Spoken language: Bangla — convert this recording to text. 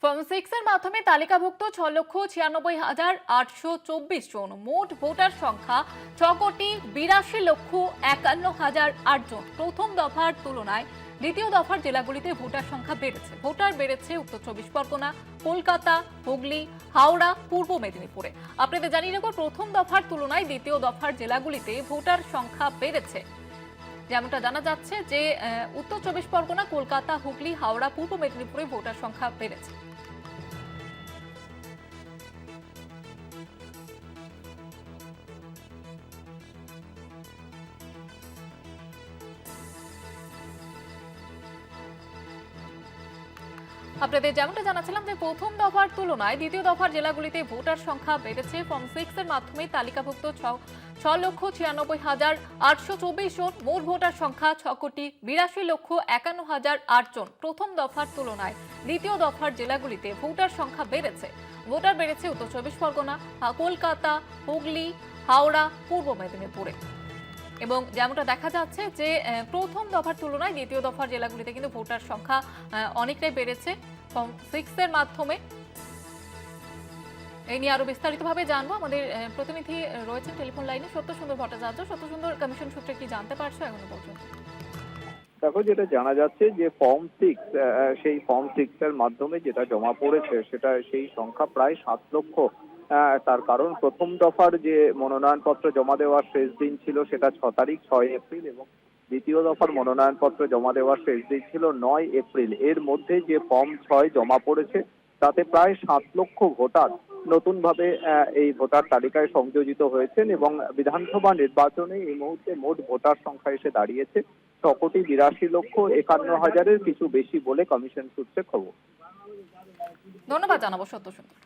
ফর্ম 6 এর মাধ্যমে তালিকাভুক্ত 6,96,824 জন। মোট ভোটার সংখ্যা 6,82,51,008 জন। প্রথম দফার তুলনায় দ্বিতীয় দফার জেলাগুলিতে ভোটার সংখ্যা বেড়েছে। ভোটার বেড়েছে উত্তর 24 পরগনা, কলকাতা, হুগলি, হাওড়া, পূর্ব মেদিনীপুরে। আপনাদের জানিয়ে রাখবো, প্রথম দফার তুলনায় দ্বিতীয় দফার জেলাগুলিতে ভোটার সংখ্যা বেড়েছে। যেমনটা জানা যাচ্ছে যে উত্তর 24 পরগনা, কলকাতা, হুগলি, হাওড়া, পূর্ব মেদিনীপুরে ভোটার সংখ্যা বেড়েছে। আপনাদের যেমনটা জানাচ্ছিলাম যে প্রথম দফার তুলনায় দ্বিতীয় দফার জেলাগুলিতে ভোটার সংখ্যা বেড়েছে। ফর্ম 6 এর মাধ্যমে তালিকাভুক্ত 6,96,824 জন। মোট ভোটার সংখ্যা 6,82,51,008 জন। প্রথম দফার তুলনায় দ্বিতীয় দফার জেলাগুলিতে ভোটার সংখ্যা বেড়েছে। ভোটার বেড়েছে উত্তর 24 পরগনা, কলকাতা, হুগলি, হাওড়া, পূর্ব মেদিনীপুরে। এবং যেমনটা দেখা যাচ্ছে যে প্রথম দফার তুলনায় দ্বিতীয় দফার জেলাগুলিতে কিন্তু ভোটার সংখ্যা অনেকটাই বেড়েছে ফর্ম 6 এর মাধ্যমে। এই নিয়ে আরো বিস্তারিতভাবে জানবো। আমাদের প্রতিনিধি রয়েছেন টেলিফোন লাইনে, সত্যসুন্দর ভট্টাচার্য। সত্যসুন্দর, কমিশন সূত্রে কি জানতে পারছো এখনো পর্যন্ত? দেখো, যেটা জানা যাচ্ছে যে ফর্ম 6, সেই ফর্ম 6 এর মাধ্যমে যেটা জমা পড়েছে সেটা সেই সংখ্যা প্রায় 7 লক্ষ। তার কারণ প্রথম দফার যে মনোনয়নপত্র জমা দেওয়ার শেষ দিন ছিল সেটা 6 এপ্রিল, এবং দ্বিতীয় দফার মনোনয়নপত্র জমা দেওয়ার শেষ দিন ছিল 9 এপ্রিল। এর মধ্যে যে ফর্ম 6 জমা পড়েছে তাতে প্রায় 7 লক্ষ ভোটার নতুনভাবে এই ভোটার তালিকায় সংযোজিত হয়েছেন, এবং বিধানসভা নির্বাচনে এই মুহূর্তে মোট ভোটার সংখ্যা এসে দাঁড়িয়েছে 6,82,51,000-এর কিছু বেশি বলে কমিশন সূত্রে খবর। ধন্যবাদ জানাবো সত্যসুন্দর।